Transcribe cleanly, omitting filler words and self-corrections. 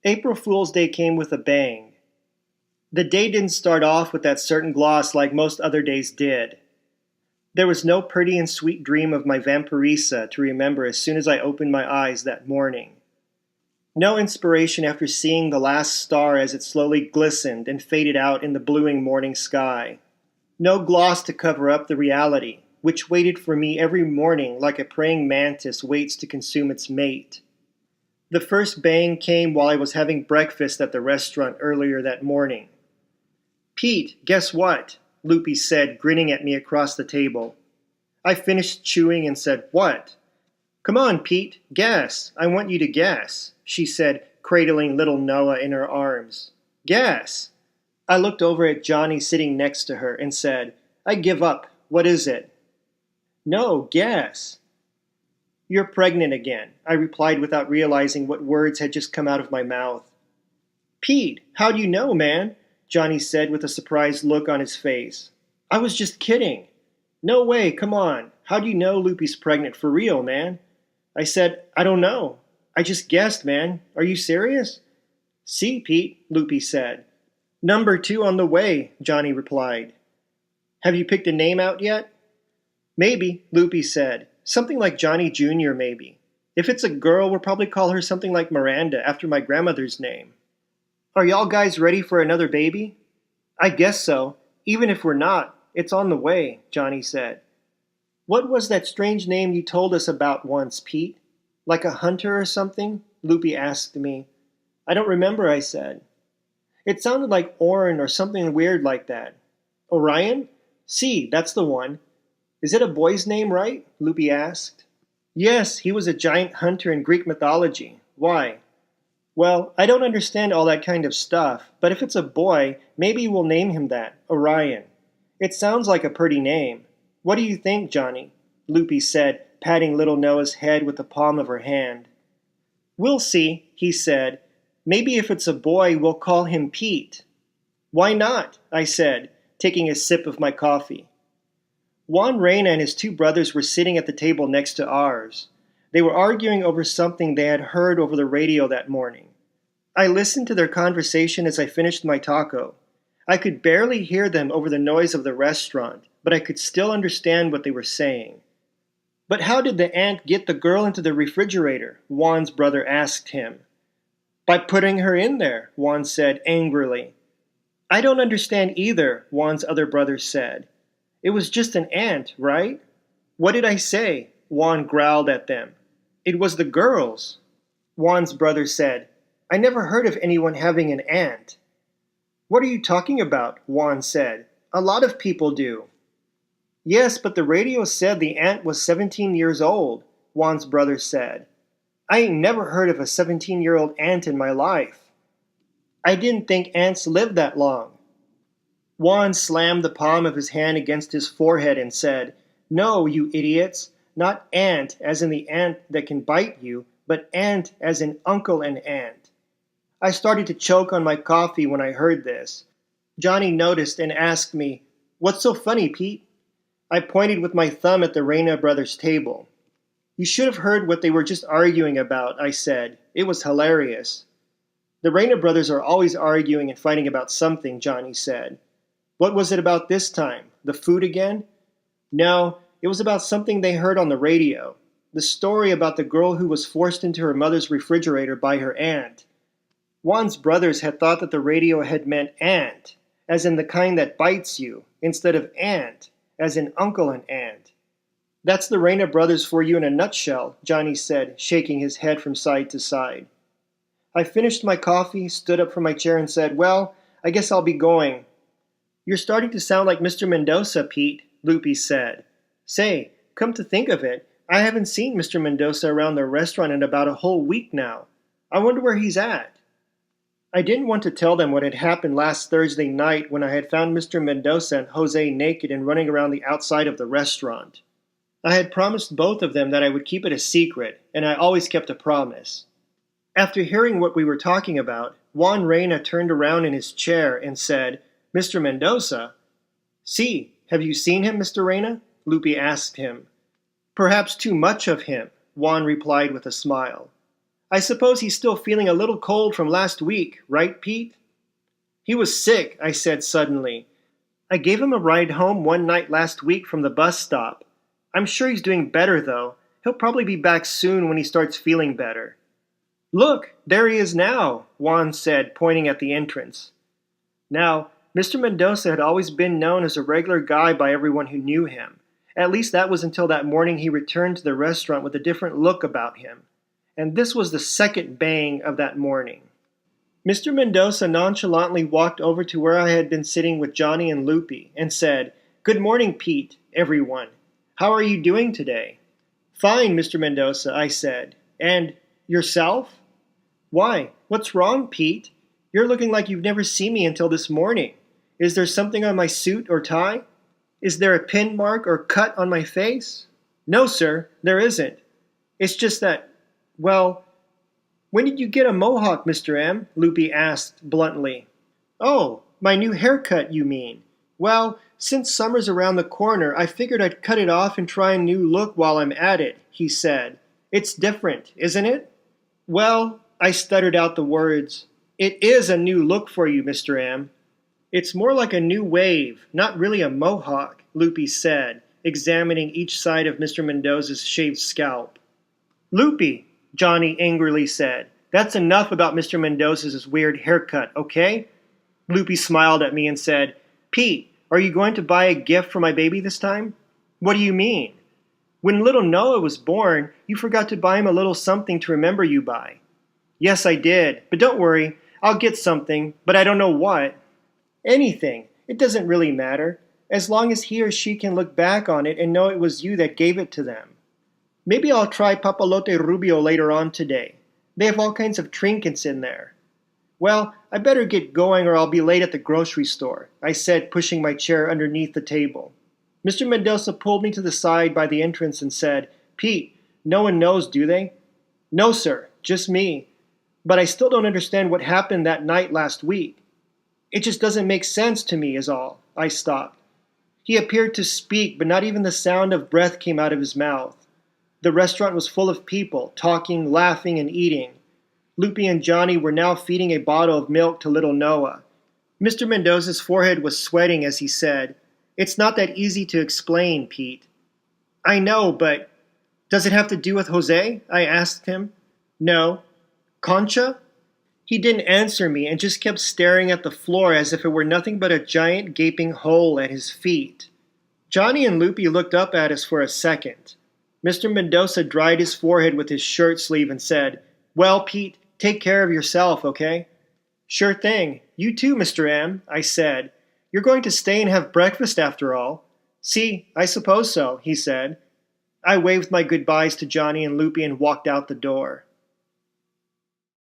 April Fool's Day came with a bang. The day didn't start off with that certain gloss like most other days did. There was no pretty and sweet dream of my vampirisa to remember as soon as I opened my eyes that morning. No inspiration after seeing the last star as it slowly glistened and faded out in the bluing morning sky. No gloss to cover up the reality, which waited for me every morning like a praying mantis waits to consume its mate. The first bang came while I was having breakfast at the restaurant earlier that morning. "Pete, guess what?" Loopy said, grinning at me across the table. I finished chewing and said, "What?" "Come on, Pete, guess. I want you to guess," she said, cradling little Noah in her arms. "Guess." I looked over at Johnny sitting next to her and said, "I give up. What is it?" "No, guess." "You're pregnant again," I replied without realizing what words had just come out of my mouth. "Pete, how do you know, man?" Johnny said with a surprised look on his face. "I was just kidding." "No way, come on. How do you know Loopy's pregnant for real, man?" I said, "I don't know. I just guessed, man. Are you serious?" "See, Pete," Loopy said. "Number 2 on the way," Johnny replied. "Have you picked a name out yet?" "Maybe," Loopy said. "Something like Johnny Jr., maybe. If it's a girl, we'll probably call her something like Miranda, after my grandmother's name." "Are y'all guys ready for another baby?" "I guess so. Even if we're not, it's on the way," Johnny said. "What was that strange name you told us about once, Pete? Like a hunter or something?" Loopy asked me. "I don't remember," I said. "It sounded like Orin or something weird like that." "Orion? See, that's the one." "Is it a boy's name, right?" Loopy asked. "Yes, he was a giant hunter in Greek mythology. Why?" "Well, I don't understand all that kind of stuff, but if it's a boy, maybe we'll name him that, Orion. It sounds like a pretty name. What do you think, Johnny?" Loopy said, patting little Noah's head with the palm of her hand. "We'll see," he said. "Maybe if it's a boy, we'll call him Pete." "Why not?" I said, taking a sip of my coffee. Juan Reyna and his 2 brothers were sitting at the table next to ours. They were arguing over something they had heard over the radio that morning. I listened to their conversation as I finished my taco. I could barely hear them over the noise of the restaurant, but I could still understand what they were saying. "But how did the aunt get the girl into the refrigerator?" Juan's brother asked him. "By putting her in there," Juan said angrily. "I don't understand either," Juan's other brother said. "It was just an aunt, right?" "What did I say?" Juan growled at them. "It was the girls." Juan's brother said, "I never heard of anyone having an aunt." "What are you talking about?" Juan said. "A lot of people do." "Yes, but the radio said the aunt was 17 years old," Juan's brother said. "I ain't never heard of a 17-year-old aunt in my life." "I didn't think ants lived that long." Juan slammed the palm of his hand against his forehead and said, "No, you idiots. Not ant as in the ant that can bite you, but aunt as in uncle and aunt." I started to choke on my coffee when I heard this. Johnny noticed and asked me, "What's so funny, Pete?" I pointed with my thumb at the Reyna brothers' table. "You should have heard what they were just arguing about," I said. "It was hilarious." "The Reyna brothers are always arguing and fighting about something," Johnny said. "What was it about this time? The food again?" "No, it was about something they heard on the radio. The story about the girl who was forced into her mother's refrigerator by her aunt." Juan's brothers had thought that the radio had meant aunt, as in the kind that bites you, instead of aunt, as in uncle and aunt. "That's the Reyna brothers for you in a nutshell," Johnny said, shaking his head from side to side. I finished my coffee, stood up from my chair and said, "Well, I guess I'll be going." "You're starting to sound like Mr. Mendoza, Pete," Loopy said. "Say, come to think of it, I haven't seen Mr. Mendoza around the restaurant in about a whole week now. I wonder where he's at." I didn't want to tell them what had happened last Thursday night when I had found Mr. Mendoza and Jose naked and running around the outside of the restaurant. I had promised both of them that I would keep it a secret, and I always kept a promise. After hearing what we were talking about, Juan Reyna turned around in his chair and said, "Mr. Mendoza?" "Si, have you seen him, Mr. Reyna?" Loopy asked him. "Perhaps too much of him," Juan replied with a smile. I suppose he's still feeling a little cold from last week, right, Pete? He was sick, I said suddenly. I gave him a ride home one night last week from the bus stop. I'm sure he's doing better, though. He'll probably be back soon when he starts feeling better. Look, there he is now, Juan said, pointing at the entrance. Now, Mr. Mendoza had always been known as a regular guy by everyone who knew him. At least that was until that morning he returned to the restaurant with a different look about him. And this was the second bang of that morning. Mr. Mendoza nonchalantly walked over to where I had been sitting with Johnny and Loopy and said, "Good morning, Pete, everyone. How are you doing today?" "Fine, Mr. Mendoza," I said. "And yourself?" "Why, what's wrong, Pete? You're looking like you've never seen me until this morning. Is there something on my suit or tie? Is there a pin mark or cut on my face?" "No, sir, there isn't. It's just that, well, when did you get a mohawk, Mr. M?" Loopy asked bluntly. "Oh, my new haircut, you mean? Well, since summer's around the corner, I figured I'd cut it off and try a new look while I'm at it," he said. "It's different, isn't it?" "Well," I stuttered out the words, "it is a new look for you, Mr. M." "It's more like a new wave, not really a mohawk," Loopy said, examining each side of Mr. Mendoza's shaved scalp. "Loopy," Johnny angrily said, "that's enough about Mr. Mendoza's weird haircut, okay?" Loopy smiled at me and said, "Pete, are you going to buy a gift for my baby this time?" "What do you mean?" "When little Noah was born, you forgot to buy him a little something to remember you by." "Yes, I did, but don't worry, I'll get something, but I don't know what." "Anything. It doesn't really matter, as long as he or she can look back on it and know it was you that gave it to them. Maybe I'll try Papalote Rubio later on today. They have all kinds of trinkets in there." "Well, I better get going or I'll be late at the grocery store," I said, pushing my chair underneath the table. Mr. Mendoza pulled me to the side by the entrance and said, "Pete, no one knows, do they?" "No, sir, just me. But I still don't understand what happened that night last week. It just doesn't make sense to me, is all." I stopped. He appeared to speak, but not even the sound of breath came out of his mouth. The restaurant was full of people, talking, laughing, and eating. Loopy and Johnny were now feeding a bottle of milk to little Noah. Mr. Mendoza's forehead was sweating as he said, "It's not that easy to explain, Pete." "I know, but does it have to do with Jose?" I asked him. "No." "Concha?" He didn't answer me and just kept staring at the floor as if it were nothing but a giant gaping hole at his feet. Johnny and Loopy looked up at us for a second. Mr. Mendoza dried his forehead with his shirt sleeve and said, "Well, Pete, take care of yourself, okay?" "Sure thing. You too, Mr. M," I said. "You're going to stay and have breakfast after all." "See, I suppose so," he said. I waved my goodbyes to Johnny and Loopy and walked out the door.